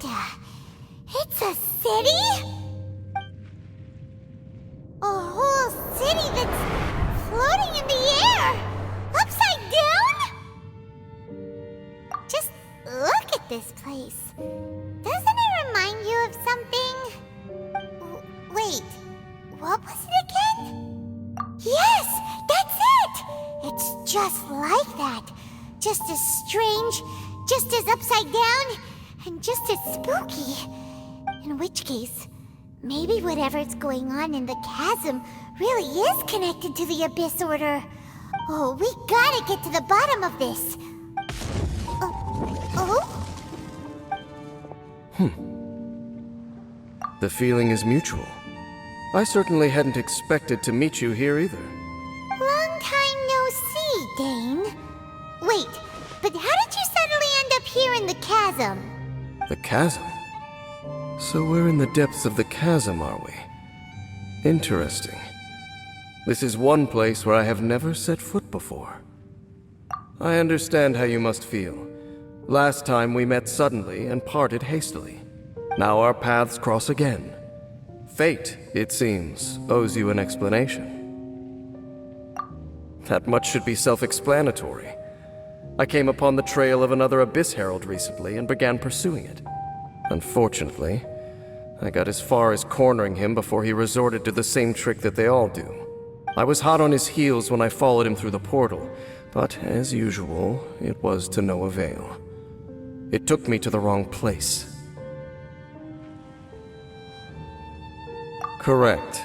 It's a city? A whole city that's floating in the air! Upside down? Just look at this place. Doesn't it remind you of something? Wait, what was it again? Yes, that's it! It's just like that. Just as strange, just as upside down, and just as spooky. In which case, maybe whatever's going on in the chasm really is connected to the Abyss Order. Oh, we gotta get to the bottom of this. The feeling is mutual. I certainly hadn't expected to meet you here either. Long time no see, Dane. Wait, but how did you suddenly end up here in the chasm? The chasm? So we're in the depths of the chasm, are we? Interesting. This is one place where I have never set foot before. I understand how you must feel. Last time we met suddenly and parted hastily. Now our paths cross again. Fate, it seems, owes you an explanation. That much should be self-explanatory. I came upon the trail of another Abyss Herald recently and began pursuing it. Unfortunately, I got as far as cornering him before he resorted to the same trick that they all do. I was hot on his heels when I followed him through the portal, but as usual, it was to no avail. It took me to the wrong place. Correct.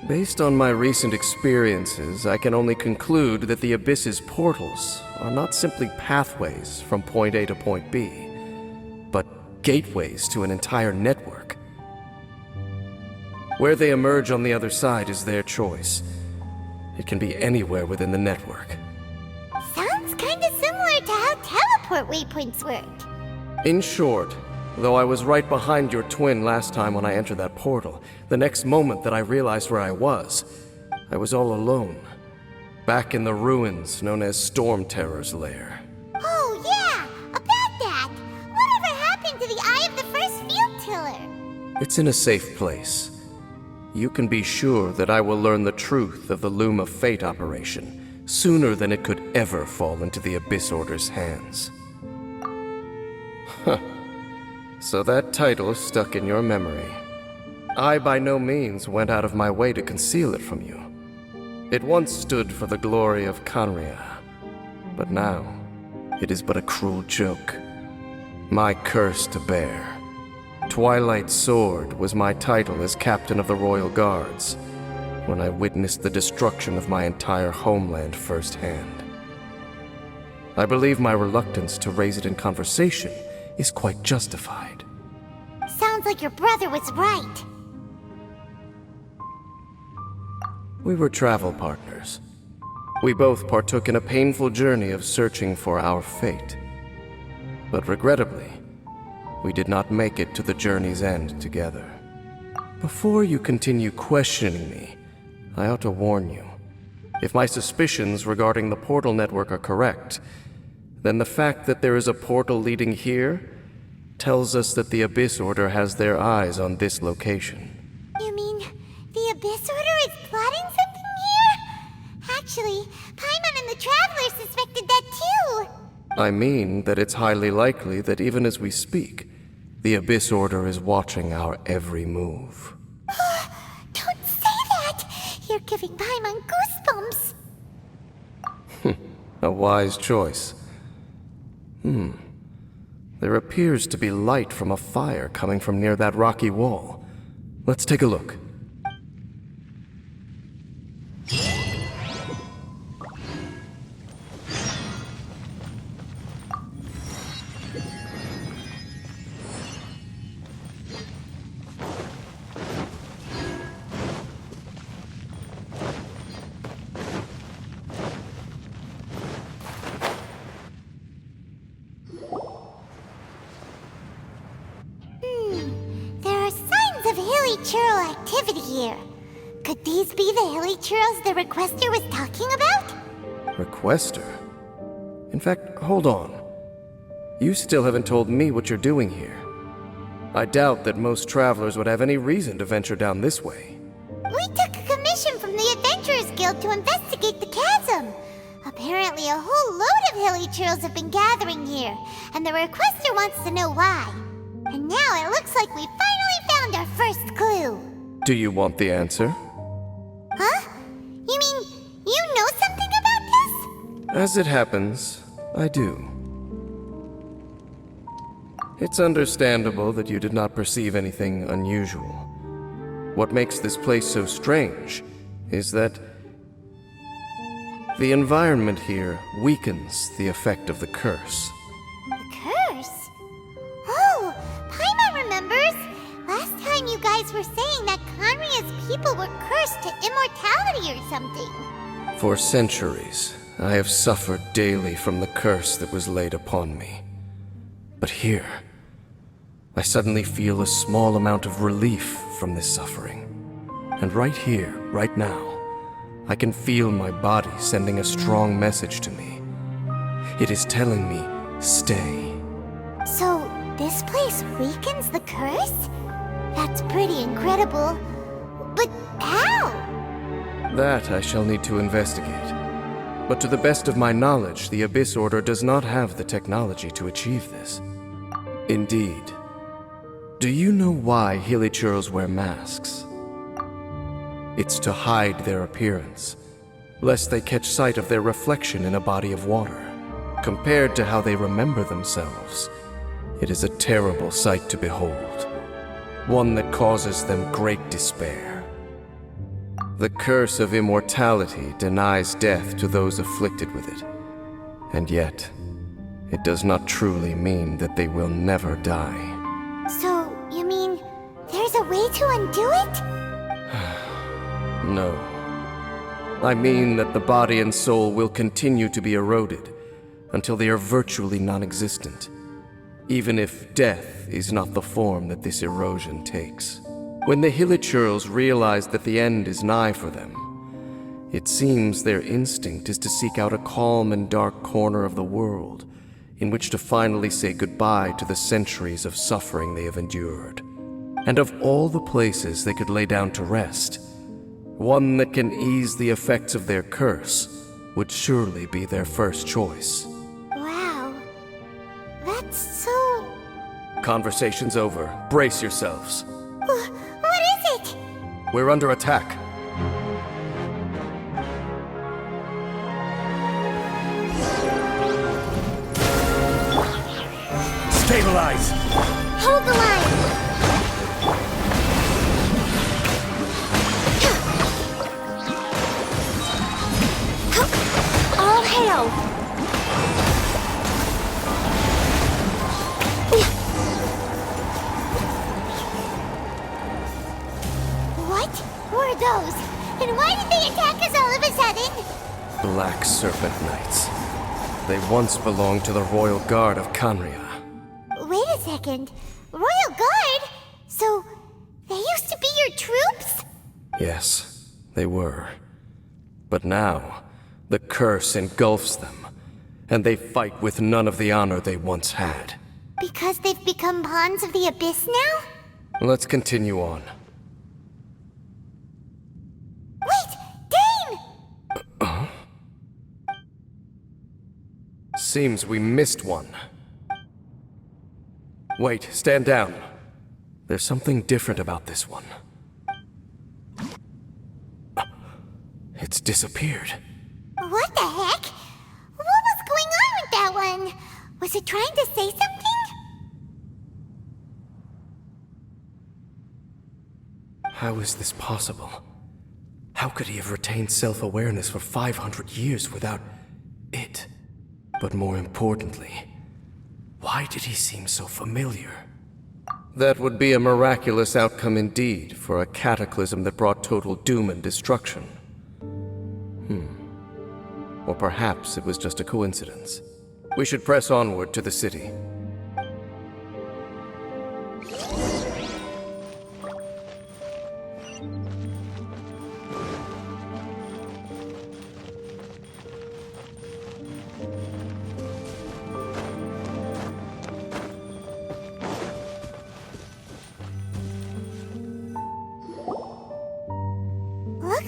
Based on my recent experiences, I can only conclude that the Abyss's portals are not simply pathways from point A to point B, but gateways to an entire network. Where they emerge on the other side is their choice. It can be anywhere within the network. Sounds kinda similar to how teleport waypoints work. In short, though I was right behind your twin last time when I entered that portal, the next moment that I realized where I was all alone, back in the ruins known as Storm Terror's lair. Oh yeah, about that! Whatever happened to the Eye of the First Field Tiller? It's in a safe place. You can be sure that I will learn the truth of the Loom of Fate operation sooner than it could ever fall into the Abyss Order's hands. Huh. So that title stuck in your memory. I by no means went out of my way to conceal it from you. It once stood for the glory of Canria, but now it is but a cruel joke. My curse to bear. Twilight Sword was my title as captain of the Royal Guards, when I witnessed the destruction of my entire homeland firsthand. I believe my reluctance to raise it in conversation is quite justified. Sounds like your brother was right. We were travel partners. We both partook in a painful journey of searching for our fate. But regrettably, we did not make it to the journey's end together. Before you continue questioning me, I ought to warn you. If my suspicions regarding the portal network are correct, then the fact that there is a portal leading here tells us that the Abyss Order has their eyes on this location. You mean the Abyss Order is plotting something here? Actually, Paimon and the Traveler suspected that too. I mean that it's highly likely that even as we speak, the Abyss Order is watching our every move. Don't say that! You're giving Paimon goosebumps. A wise choice. There appears to be light from a fire coming from near that rocky wall. Let's take a look. There are signs of hilly churl activity here. Could these be the hilly churls the Requester was talking about? Requester? In fact, hold on. You still haven't told me what you're doing here. I doubt that most travelers would have any reason to venture down this way. We took a commission from the Adventurers Guild to investigate the chasm. Apparently a whole load of hilly churls have been gathering here, and the requester wants to know why. And now it looks like we finally found our first clue. Do you want the answer? Huh? You mean, you know something about this? As it happens, I do. It's understandable that you did not perceive anything unusual. What makes this place so strange is that the environment here weakens the effect of the curse. The curse? Oh, Paimon remembers! Last time you guys were saying that Conria's people were cursed to immortality or something. For centuries, I have suffered daily from the curse that was laid upon me. But here, I suddenly feel a small amount of relief from this suffering. And right here, right now, I can feel my body sending a strong message to me. It is telling me, stay. So, this place weakens the curse? That's pretty incredible. But how? That I shall need to investigate. But to the best of my knowledge, the Abyss Order does not have the technology to achieve this. Indeed. Do you know why Hilichurls wear masks? It's to hide their appearance, lest they catch sight of their reflection in a body of water. Compared to how they remember themselves, it is a terrible sight to behold, one that causes them great despair. The curse of immortality denies death to those afflicted with it, and yet, it does not truly mean that they will never die. So, you mean, there's a way to undo it? No. I mean that the body and soul will continue to be eroded until they are virtually non-existent, even if death is not the form that this erosion takes. When the Hilichurls realize that the end is nigh for them, it seems their instinct is to seek out a calm and dark corner of the world in which to finally say goodbye to the centuries of suffering they have endured. And of all the places they could lay down to rest, one that can ease the effects of their curse would surely be their first choice. Wow. That's so... Conversation's over. Brace yourselves. What is it? We're under attack. Stabilize! Hold the line! All hail! What were those? And why did they attack us all of a sudden? Black Serpent Knights. They once belonged to the Royal Guard of Conria. Wait a second. Royal Guard? So, they used to be your troops? Yes, they were. But now, the curse engulfs them, and they fight with none of the honor they once had. Because they've become pawns of the Abyss now? Let's continue on. Wait! Dane! Seems we missed one. Wait, stand down. There's something different about this one. It's disappeared. What the heck? What was going on with that one? Was it trying to say something? How is this possible? How could he have retained self-awareness for 500 years without it? But more importantly, why did he seem so familiar? That would be a miraculous outcome indeed for a cataclysm that brought total doom and destruction. Or perhaps it was just a coincidence. We should press onward to the city.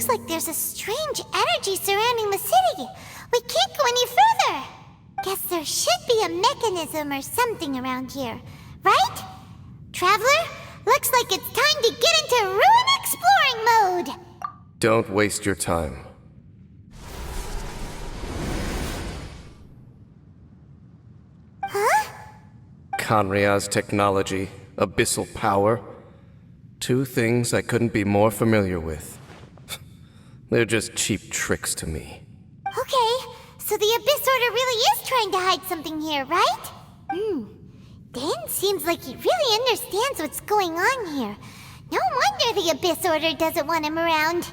Looks like there's a strange energy surrounding the city. We can't go any further. Guess there should be a mechanism or something around here, right? Traveler, looks like it's time to get into ruin exploring mode. Don't waste your time. Huh? Kanria's technology, abyssal power. Two things I couldn't be more familiar with. They're just cheap tricks to me. Okay, so the Abyss Order really is trying to hide something here, right? Dane seems like he really understands what's going on here. No wonder the Abyss Order doesn't want him around.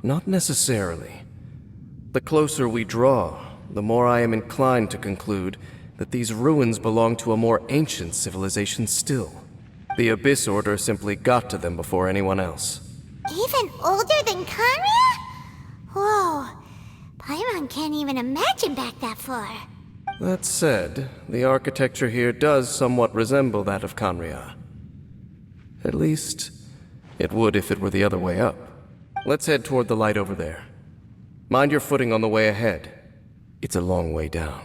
Not necessarily. The closer we draw, the more I am inclined to conclude that these ruins belong to a more ancient civilization still. The Abyss Order simply got to them before anyone else. Even older than Kanria? Whoa, Paimon can't even imagine back that far. That said, the architecture here does somewhat resemble that of Kanria. At least, it would if it were the other way up. Let's head toward the light over there. Mind your footing on the way ahead. It's a long way down.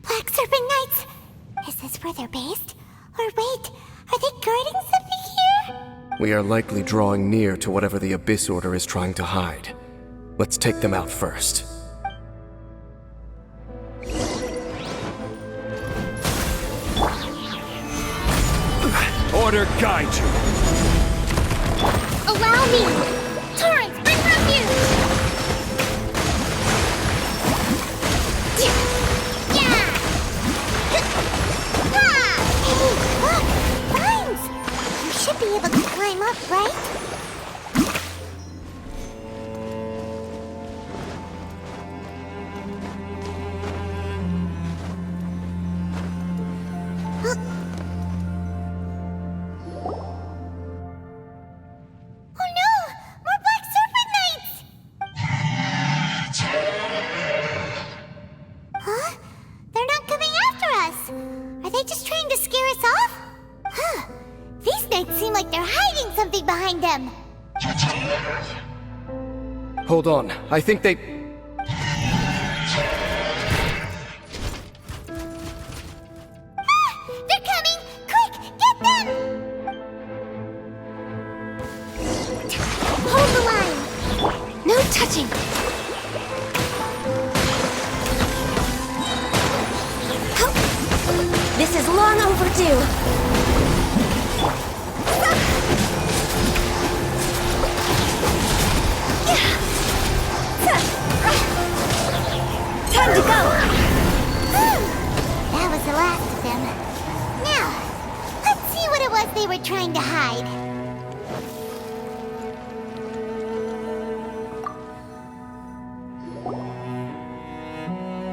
Black Serpent Knights! Is this where they're based? Or wait, are they guarding something here? We are likely drawing near to whatever the Abyss Order is trying to hide. Let's take them out first. Order guide you! Allow me! Torrents, bring refuge! Yeah! Hey, look! Vines! You should be able to climb up, right? Oh no! More Black Serpent Knights! Huh? They're not coming after us! Are they just trying to scare us off? Huh. These knights seem like they're hiding something behind them. Hold on, I think they... Ah! They're coming! Quick, get them! Hold the line! No touching! This is long overdue! Time to go! That was the last of them. Now, let's see what it was they were trying to hide.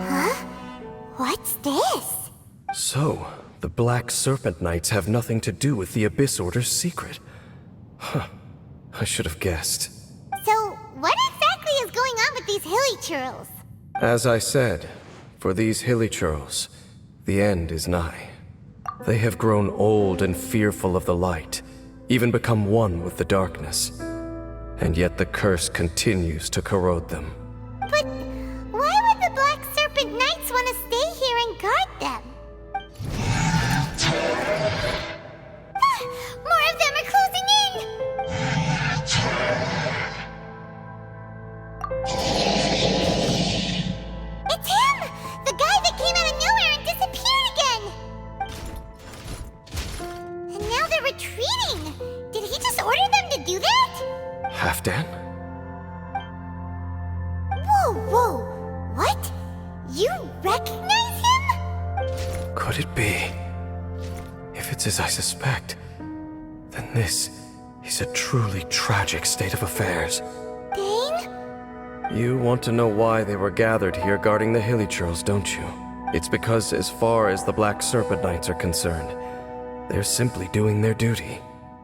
Huh? What's this? So, the Black Serpent Knights have nothing to do with the Abyss Order's secret. Huh. I should have guessed. So, what exactly is going on with these hilly churls? As I said, for these hilly churls, the end is nigh. They have grown old and fearful of the light, even become one with the darkness. And yet the curse continues to corrode them. But why would the Black Serpent Knights want to stay here and guard them? More of them are closing in! It's him! The guy that came out of nowhere and disappeared again! And now they're retreating! Did he just order them to do that? Halfdan? Whoa, whoa! What? You recognize him? Could it be? If it's as I suspect, then this is a truly tragic state of affairs. Dane? You want to know why they were gathered here guarding the hilly churls, don't you? It's because as far as the Black Serpent Knights are concerned, they're simply doing their duty.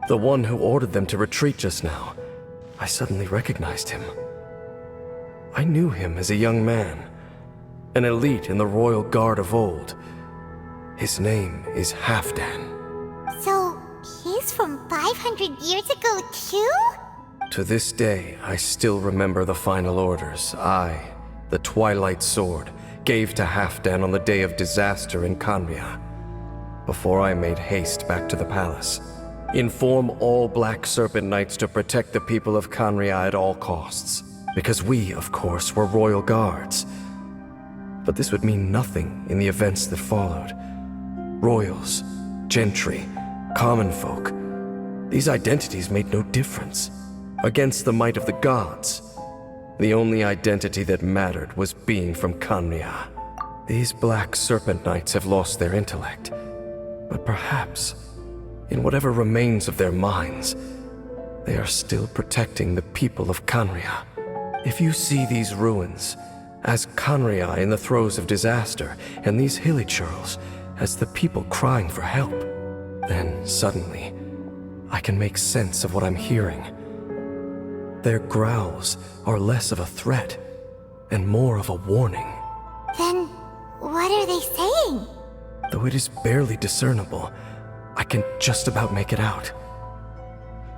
The one who ordered them to retreat just now, I suddenly recognized him. I knew him as a young man, an elite in the royal guard of old. His name is Halfdan. So, he's from 500 years ago too? To this day, I still remember the final orders I, the Twilight Sword, gave to Halfdan on the day of disaster in Canria. Before I made haste back to the palace. Inform all Black Serpent Knights to protect the people of Canria at all costs. Because we, of course, were royal guards. But this would mean nothing in the events that followed. Royals, gentry, common folk. These identities made no difference. Against the might of the gods, the only identity that mattered was being from Canria. These Black Serpent Knights have lost their intellect. But perhaps, in whatever remains of their minds, they are still protecting the people of Canria. If you see these ruins as Canria in the throes of disaster, and these hilichurls as the people crying for help, then suddenly, I can make sense of what I'm hearing. Their growls are less of a threat and more of a warning. Then, what are they saying? Though it is barely discernible, I can just about make it out.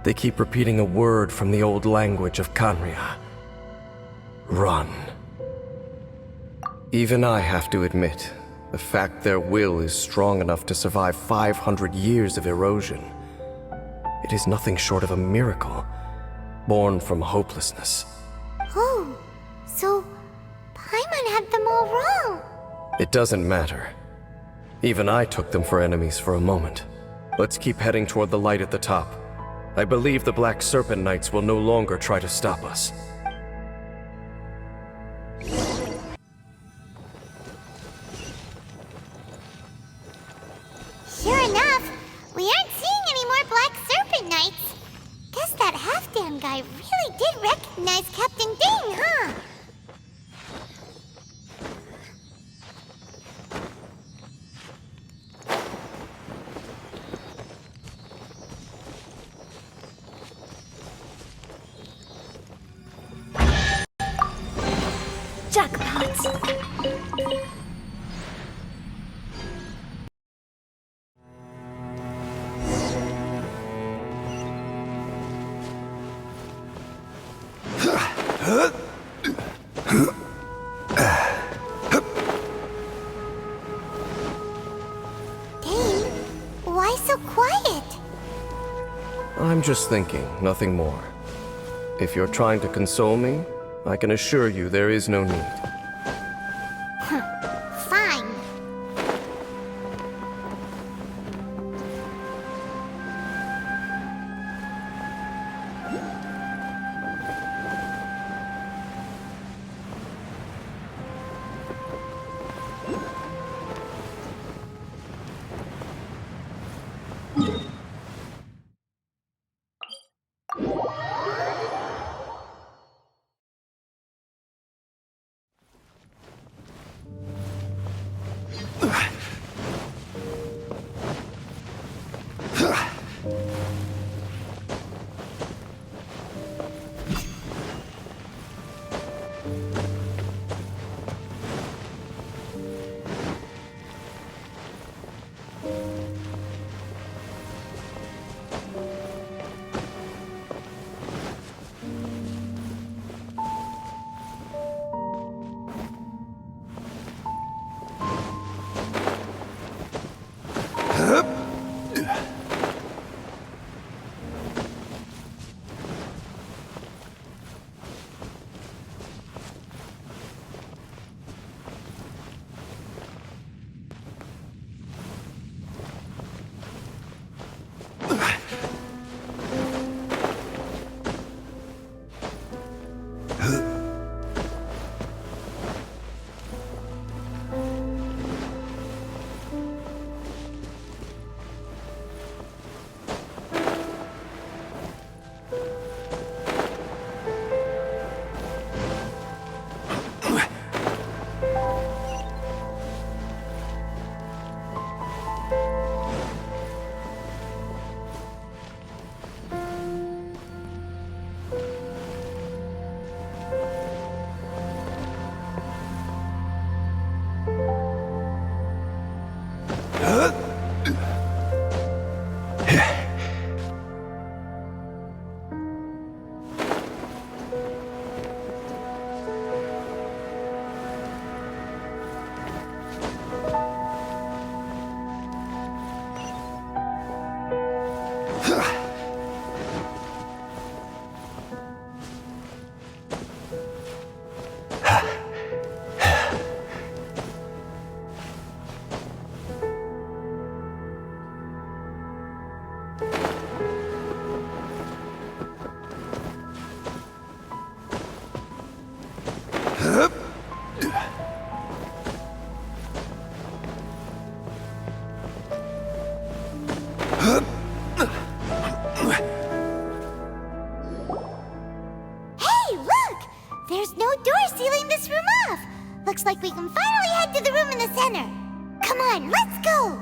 They keep repeating a word from the old language of Canria. Run. Even I have to admit, the fact their will is strong enough to survive 500 years of erosion. It is nothing short of a miracle, born from hopelessness. Oh, so Paimon had them all wrong. It doesn't matter. Even I took them for enemies for a moment. Let's keep heading toward the light at the top. I believe the Black Serpent Knights will no longer try to stop us. Sure enough, we aren't seeing any more Black Serpent Knights. Guess that Halfdan guy really did recognize Captain Ding, huh? Jackpot! Dane, why so quiet? I'm just thinking, nothing more. If you're trying to console me, I can assure you there is no need. Fine. Looks like we can finally head to the room in the center. Come on, let's go!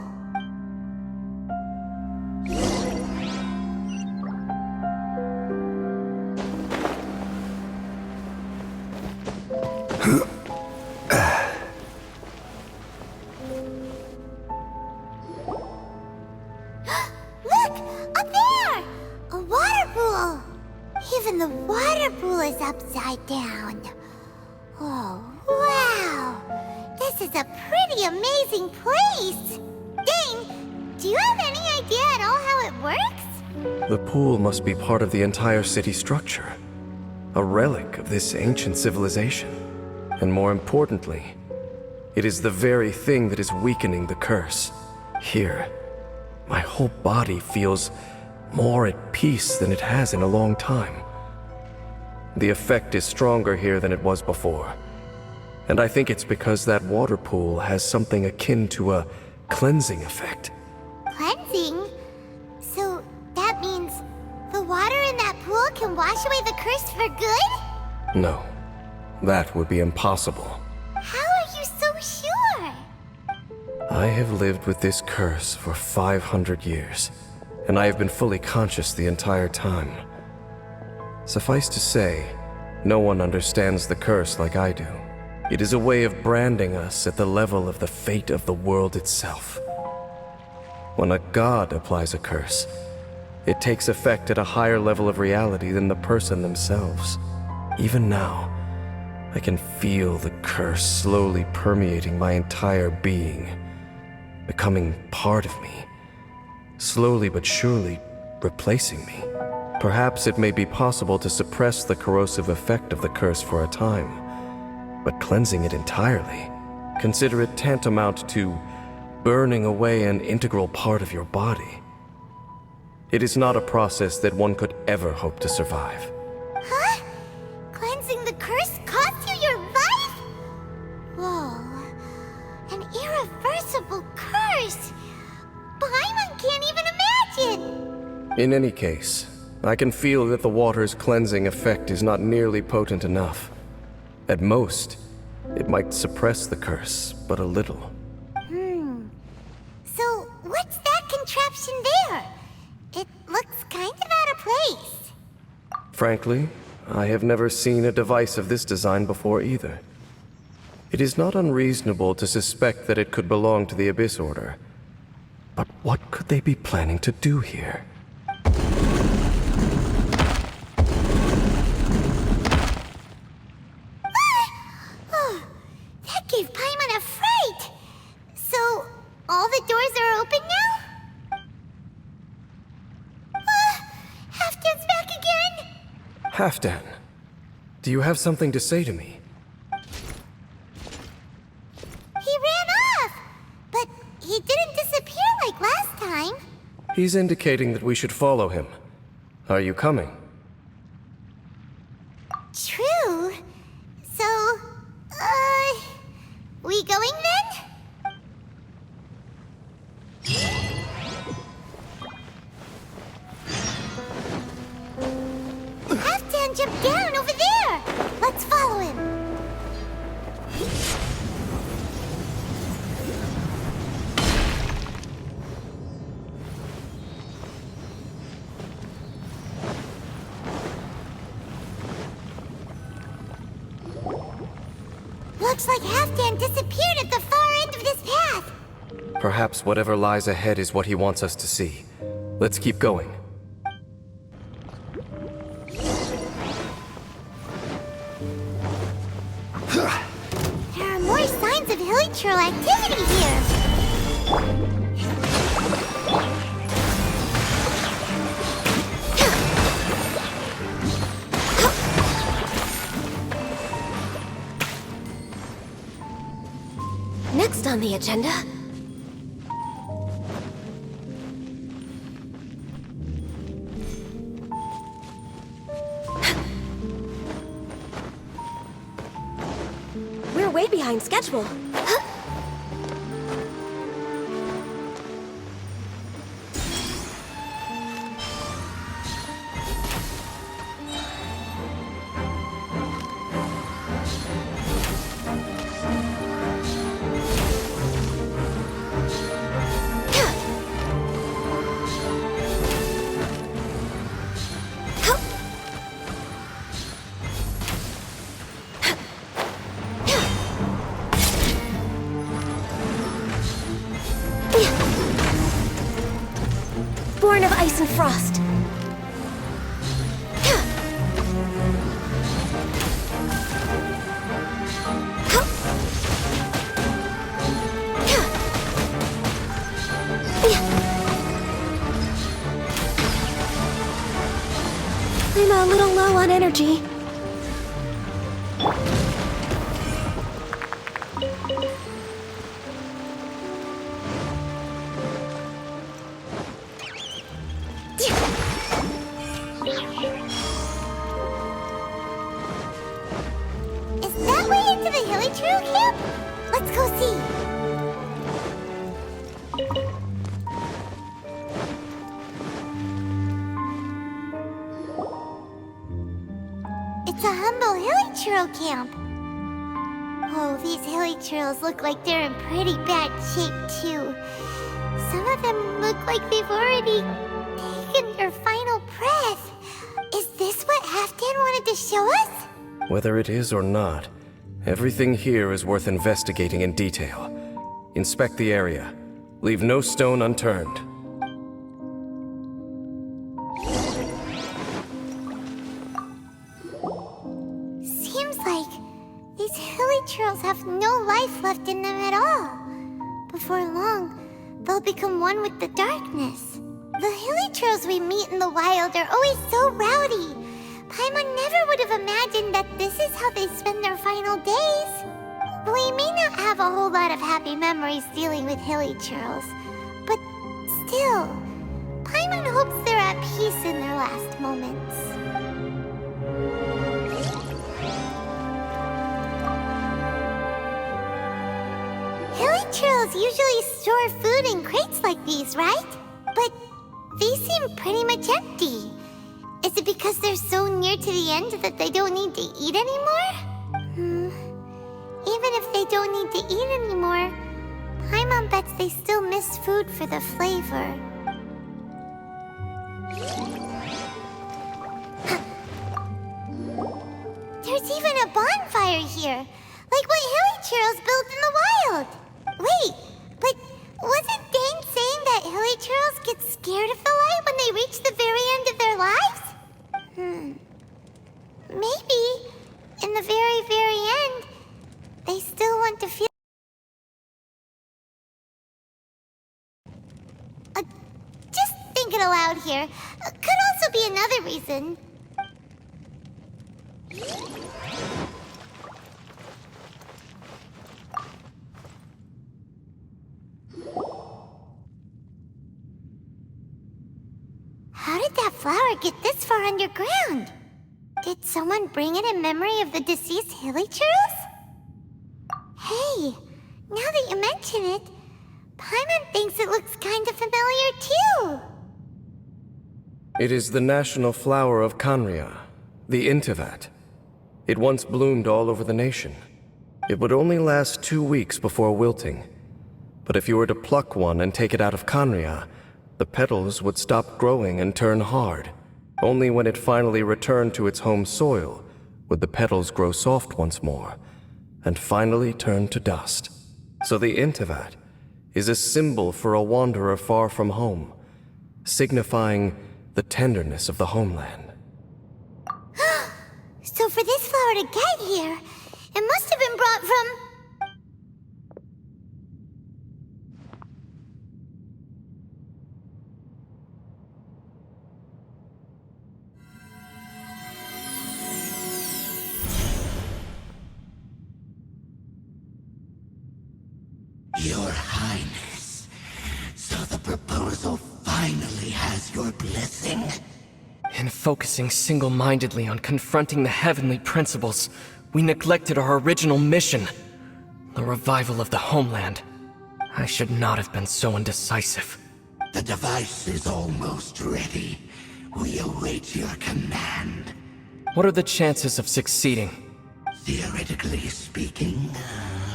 Look! Up there! A water pool! Even the water pool is upside down. Oh, wow! This is a pretty amazing place! Dane, do you have any idea at all how it works? The pool must be part of the entire city structure. A relic of this ancient civilization. And more importantly, it is the very thing that is weakening the curse. Here, my whole body feels more at peace than it has in a long time. The effect is stronger here than it was before. And I think it's because that water pool has something akin to a cleansing effect. Cleansing? So that means the water in that pool can wash away the curse for good? No, that would be impossible. How are you so sure? I have lived with this curse for 500 years, and I have been fully conscious the entire time. Suffice to say, no one understands the curse like I do. It is a way of branding us at the level of the fate of the world itself. When a god applies a curse, it takes effect at a higher level of reality than the person themselves. Even now, I can feel the curse slowly permeating my entire being, becoming part of me, slowly but surely replacing me. Perhaps it may be possible to suppress the corrosive effect of the curse for a time, but cleansing it entirely, consider it tantamount to burning away an integral part of your body. It is not a process that one could ever hope to survive. Huh? Cleansing the curse cost you your life? Whoa. An irreversible curse. Paimon can't even imagine. In any case, I can feel that the water's cleansing effect is not nearly potent enough. At most, it might suppress the curse, but a little. So, what's that contraption there? It looks kind of out of place. Frankly, I have never seen a device of this design before either. It is not unreasonable to suspect that it could belong to the Abyss Order. But what could they be planning to do here? Oh, that gave Paimon a fright. So, all the doors are open now? Halfdan's back again? Halfdan, do you have something to say to me? He ran off, but he didn't disappear like last time. He's indicating that we should follow him. Are you coming? True. So, we going then? Halfdan jumped down over there! Let's follow him! Looks like Halfdan disappeared at the far end of this path! Perhaps whatever lies ahead is what he wants us to see. Let's keep going. There are more signs of hilichurl activity here! Next on the agenda... We're way behind schedule. frost. I'm a little low on energy. Is that way into the Hilly Trail camp? Let's go see. It's a humble Hilly Trail camp. Oh, these Hilly Trails look like they're in pretty bad shape, too. Some of them look like they've already taken their final breath. Is this what Halfdan wanted to show us? Whether it is or not, everything here is worth investigating in detail. Inspect the area. Leave no stone unturned. Seems like these Hilly Trails have no life left in them at all. Before long, they'll become one with the darkness. The Hilly Trails we meet in the wild are always so rowdy. Paimon never would have imagined that this is how they spend their final days. We may not have a whole lot of happy memories dealing with Hilly Trails, but still, Paimon hopes they're at peace in their last moments. Hilly Trails usually store food in crates like these, right? But these seem pretty much empty. Is it because they're so near to the end that they don't need to eat anymore? Even if they don't need to eat anymore, Paimon bets they still miss food for the flavor. There's even a bonfire here, like what Hilly Trails built in the wild. Wait, but wasn't Dane saying that Hilly Trails get scared of the light when they reach the very end of their lives? Maybe, in the very, very end, they still want to feel... just thinking aloud here. Could also be another reason. How did that flower get this far underground? Did someone bring it in memory of the deceased Hilly Trails? Hey, now that you mention it, Paimon thinks it looks kind of familiar too. It is the national flower of Khaenri'ah, the Intivat. It once bloomed all over the nation. It would only last 2 weeks before wilting. But if you were to pluck one and take it out of Khaenri'ah, the petals would stop growing and turn hard. Only when it finally returned to its home soil would the petals grow soft once more, and finally turn to dust. So the Intivat is a symbol for a wanderer far from home, signifying the tenderness of the homeland. So for this flower to get here, it must have been brought from... Your Highness, so the proposal finally has your blessing? In focusing single-mindedly on confronting the heavenly principles, we neglected our original mission, the revival of the homeland. I should not have been so indecisive. The device is almost ready. We await your command. What are the chances of succeeding? Theoretically speaking,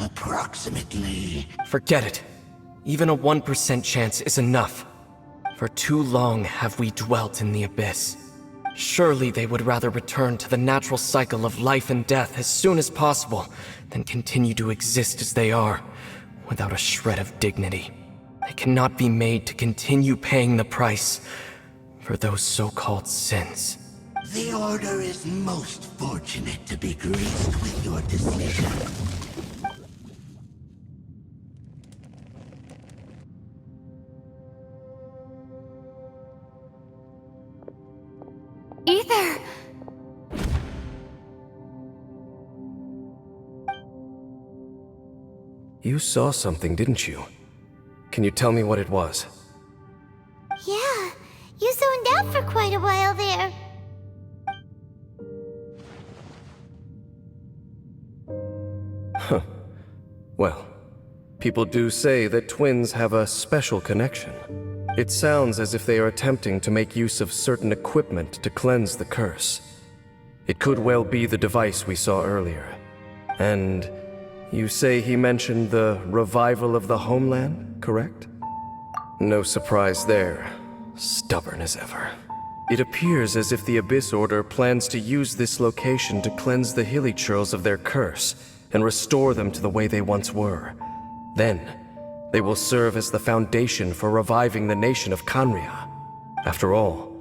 approximately. Forget it. Even a 1% chance is enough. For too long have we dwelt in the abyss. Surely they would rather return to the natural cycle of life and death as soon as possible than continue to exist as they are, without a shred of dignity. They cannot be made to continue paying the price, for those so-called sins. The Order is most fortunate to be graced with your decision. Ether! You saw something, didn't you? Can you tell me what it was? Yeah, you zoned out for quite a while there. Well, people do say that twins have a special connection. It sounds as if they are attempting to make use of certain equipment to cleanse the curse. It could well be the device we saw earlier. And you say he mentioned the revival of the homeland, correct? No surprise there. Stubborn as ever. It appears as if the Abyss Order plans to use this location to cleanse the Hilichurls of their curse and restore them to the way they once were. Then, they will serve as the foundation for reviving the nation of Khaenri'ah. After all,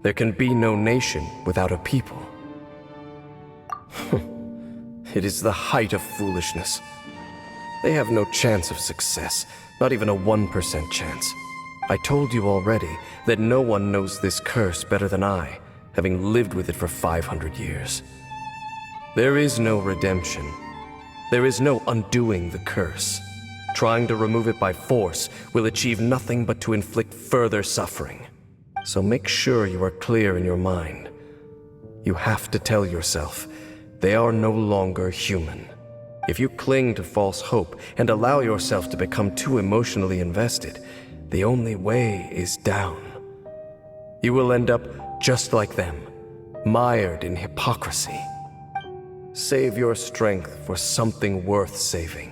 there can be no nation without a people. It is the height of foolishness. They have no chance of success, not even a 1% chance. I told you already that no one knows this curse better than I, having lived with it for 500 years. There is no redemption. There is no undoing the curse. Trying to remove it by force will achieve nothing but to inflict further suffering. So make sure you are clear in your mind. You have to tell yourself, they are no longer human. If you cling to false hope and allow yourself to become too emotionally invested, the only way is down. You will end up just like them, mired in hypocrisy. Save your strength for something worth saving.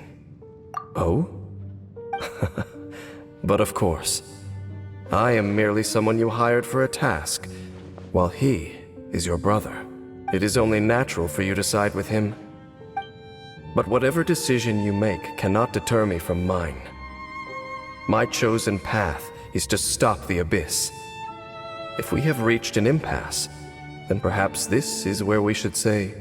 Oh? But of course, I am merely someone you hired for a task, while he is your brother. It is only natural for you to side with him. But whatever decision you make cannot deter me from mine. My chosen path is to stop the Abyss. If we have reached an impasse, then perhaps this is where we should say,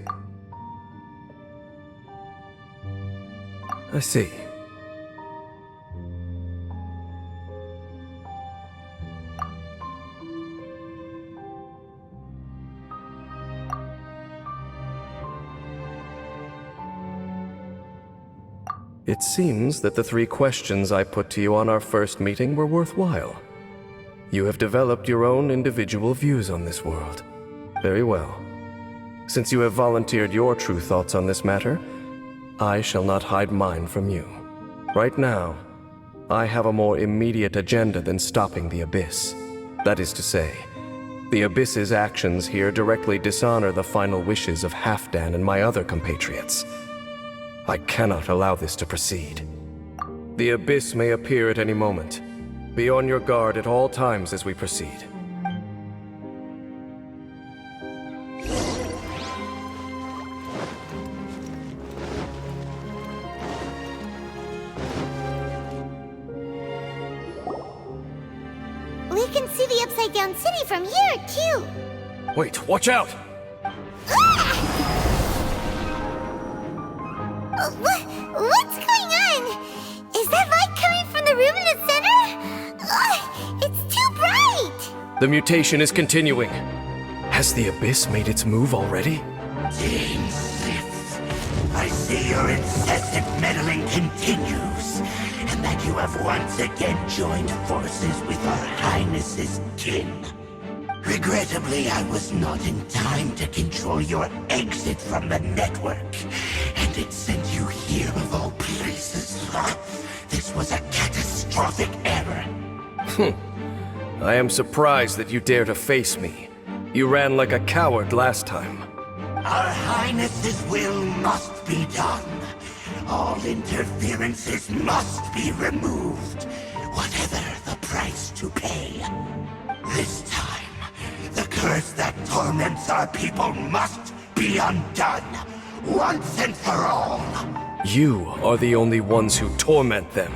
I see. It seems that the 3 questions I put to you on our first meeting were worthwhile. You have developed your own individual views on this world. Very well. Since you have volunteered your true thoughts on this matter, I shall not hide mine from you. Right now, I have a more immediate agenda than stopping the Abyss. That is to say, the Abyss's actions here directly dishonor the final wishes of Halfdan and my other compatriots. I cannot allow this to proceed. The Abyss may appear at any moment. Be on your guard at all times as we proceed. We can see the Upside Down City from here, too. Wait, watch out! What's going on? Is that light coming from the room in the center? It's too bright! The mutation is continuing. Has the Abyss made its move already? Dainsleif, I see your incessant meddling continues, and that you have once again joined forces with our Highness's kin. Regrettably, I was not in time to control your exit from the network, and it sent you here of all places. This was a catastrophic error. I am surprised that you dare to face me. You ran like a coward last time. Our Highness's will must be done. All interferences must be removed, whatever the price to pay. This time, the curse that torments our people must be undone, once and for all. You are the only ones who torment them.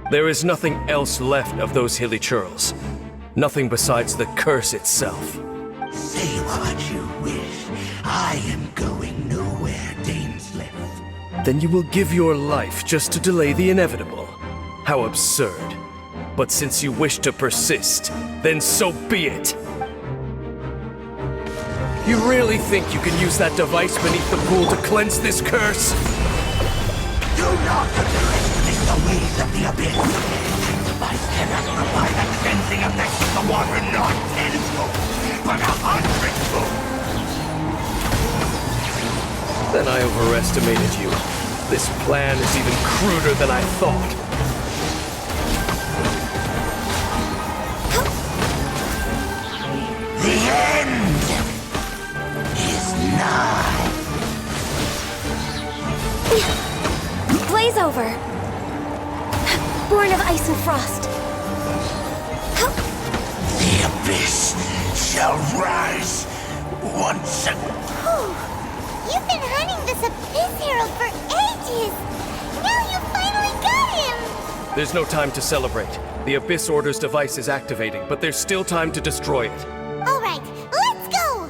There is nothing else left of those Hilichurls. Nothing besides the curse itself. Say what you wish. I am going nowhere, Dainsleif. Then you will give your life just to delay the inevitable. How absurd. But since you wish to persist, then so be it. You really think you can use that device beneath the pool to cleanse this curse? Do not underestimate the ways of the abyss. That device cannot provide a cleansing effect of the water not tenfold, but 100-fold. Then I overestimated you. This plan is even cruder than I thought. The end is nigh. Blaze over. Born of ice and frost. The abyss shall rise once again. You've been hunting this Abyss Herald for ages! Now you finally got him! There's no time to celebrate. The Abyss Order's device is activating, but there's still time to destroy it. Alright, let's go!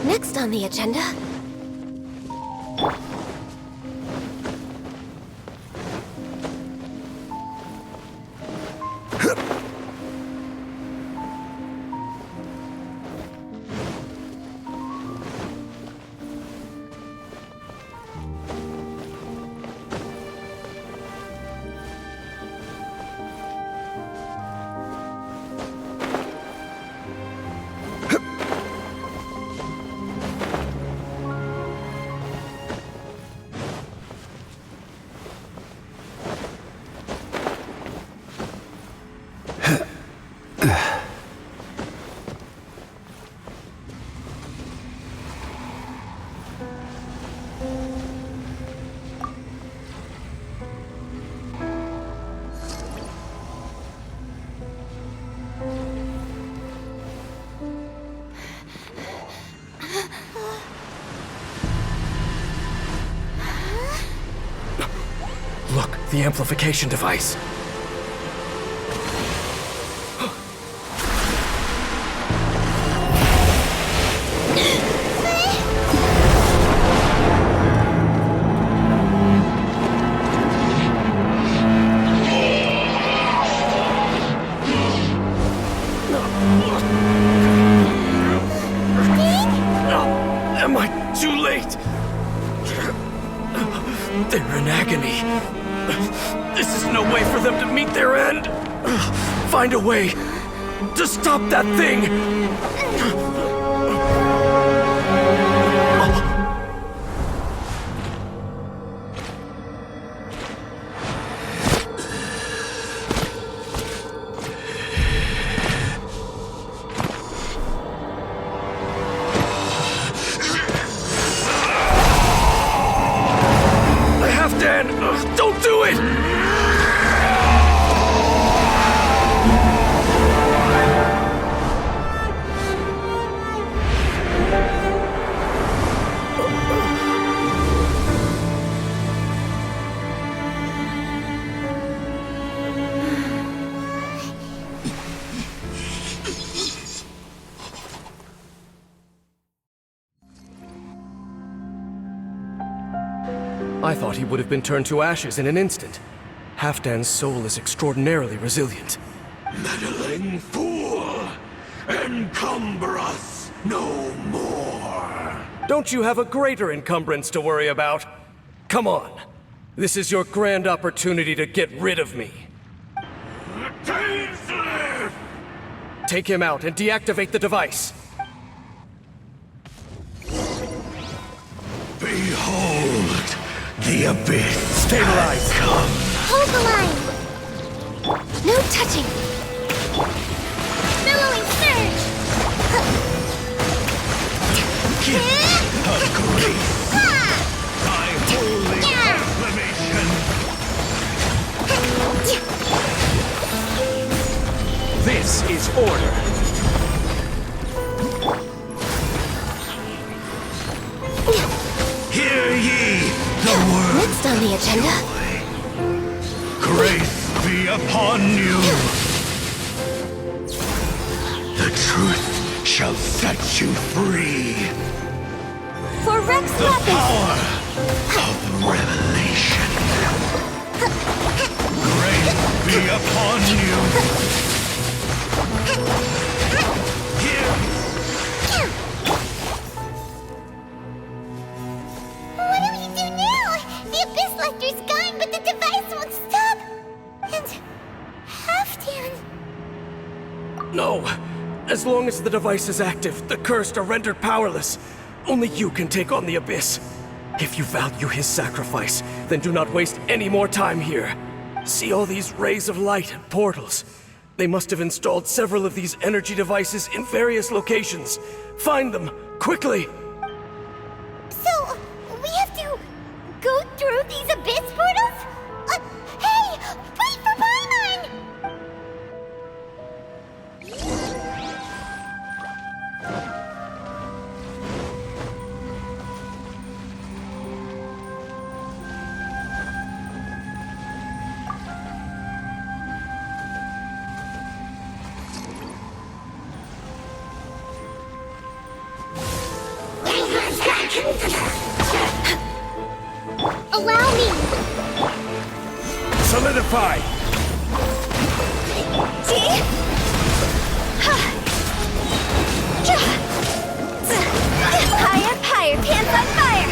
Next on the agenda. Look, the amplification device. Am I too late? They're in agony. This is no way for them to meet their end. Find a way to stop that thing. Dan, don't do it! I thought he would have been turned to ashes in an instant. Halfdan's soul is extraordinarily resilient. Meddling fool! Encumber us no more! Don't you have a greater encumbrance to worry about? Come on. This is your grand opportunity to get rid of me. Dainsleif! Take him out and deactivate the device. Behold! The abyss! Stabilize! Come! Hold the line! No touching. Billowing surge! Gift of grace. My holy Yeah. proclamation. This is order. Hear ye the word. Next on the agenda. Grace be upon you. The truth shall set you free. For Rex The weapons. power of revelation. Grace be upon you. Here. What do we do now? The Abyss Lecter's gone, but the device won't stop! And... Halfdan... No! As long as the device is active, the cursed are rendered powerless. Only you can take on the Abyss. If you value his sacrifice, then do not waste any more time here. See all these rays of light and portals? They must have installed several of these energy devices in various locations. Find them, quickly! So, we have to go through these Abyss portals? Hey! Wait for Paimon! Allow me! Solidify. Higher, higher, pants on fire!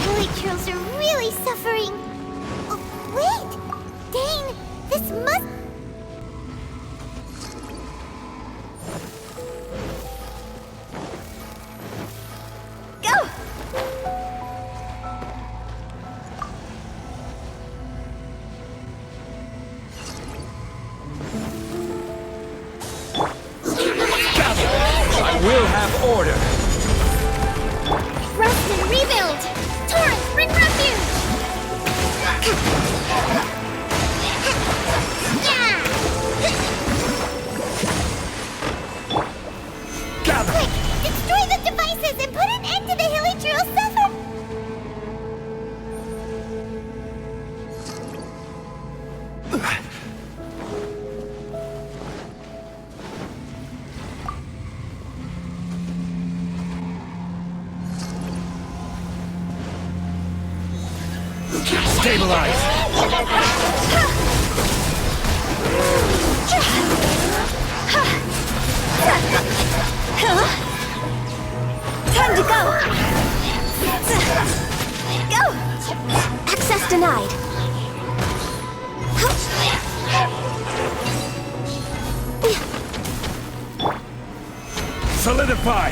Helitrils are really suffering. Oh, wait! Dane, this must... Go! I will have order. Rest and rebuild! Taurus, bring refuge! Yeah! Gather. Quick! Destroy the devices and put an end to the Helitril suffer! Stabilize. Time to go! Go! Access denied. Solidify.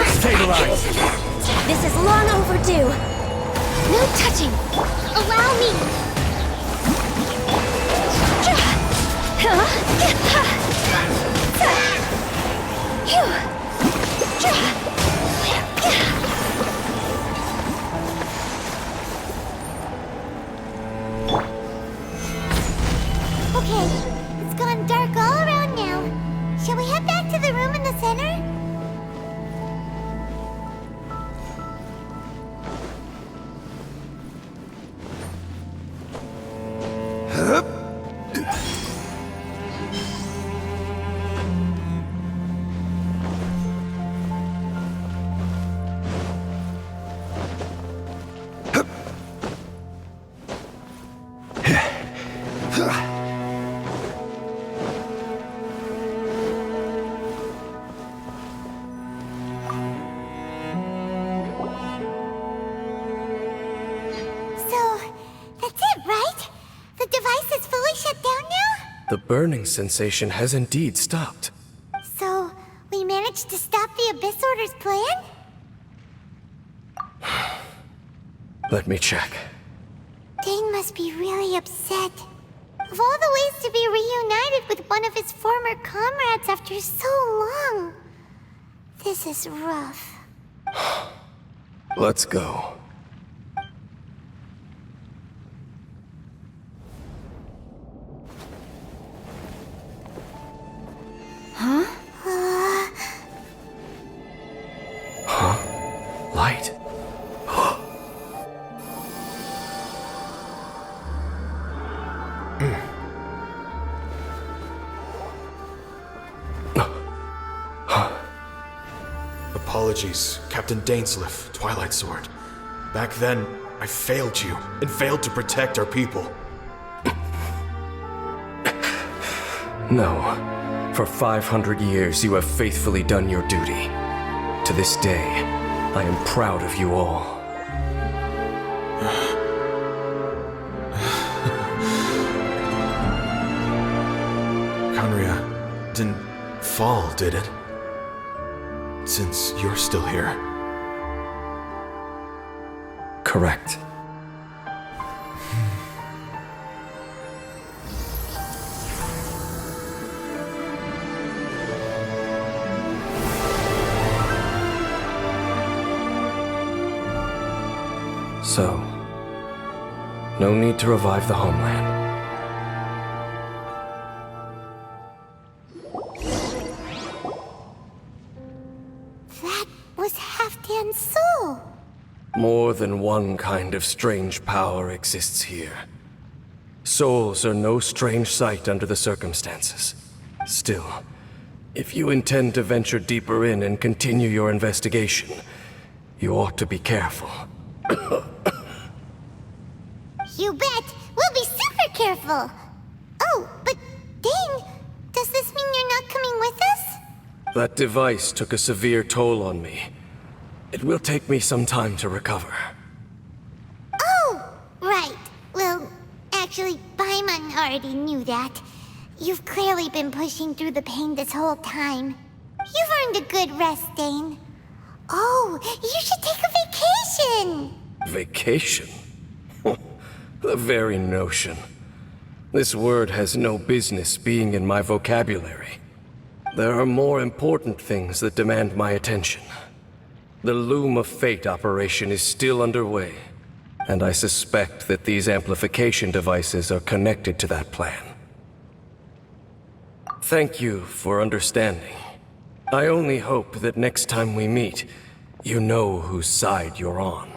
Stabilize. This is long overdue. No touching. Allow me! Okay, it's gone dark all around now. Shall we head back to the room in the center? The burning sensation has indeed stopped. So, we managed to stop the Abyss Order's plan? Let me check. Dane must be really upset. Of all the ways to be reunited with one of his former comrades after so long, this is rough. Let's go. Light? Apologies, Captain Dainsleif, Twilight Sword. Back then, I failed you, and failed to protect our people. No. For 500 years, you have faithfully done your duty. To this day, I am proud of you all. Conria didn't fall, did it? Since you're still here. Correct. So, no need to revive the homeland. That was Halfdan's soul. More than one kind of strange power exists here. Souls are no strange sight under the circumstances. Still, if you intend to venture deeper in and continue your investigation, you ought to be careful. You bet! We'll be super careful! Oh, but Dane, does this mean you're not coming with us? That device took a severe toll on me. It will take me some time to recover. Oh, right. Well, actually, Paimon already knew that. You've clearly been pushing through the pain this whole time. You've earned a good rest, Dane. Oh, you should take a vacation! Vacation? The very notion. This word has no business being in my vocabulary. There are more important things that demand my attention. The Loom of Fate operation is still underway, and I suspect that these amplification devices are connected to that plan. Thank you for understanding. I only hope that next time we meet, you know whose side you're on.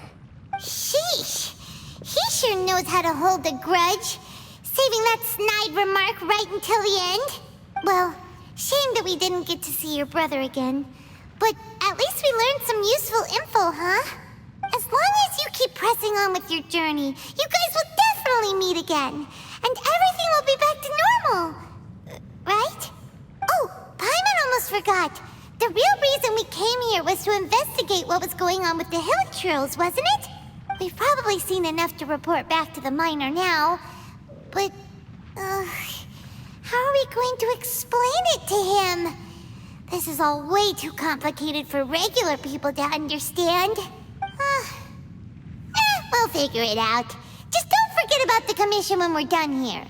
Sheesh! He sure knows how to hold a grudge, saving that snide remark right until the end. Well, shame that we didn't get to see your brother again. But at least we learned some useful info, huh? As long as you keep pressing on with your journey, you guys will definitely meet again. And everything will be back to normal. Right? Oh, Paimon almost forgot. The real reason we came here was to investigate what was going on with the hill trills, wasn't it? We've probably seen enough to report back to the miner now. But, how are we going to explain it to him? This is all way too complicated for regular people to understand. We'll figure it out. Just don't forget about the commission when we're done here.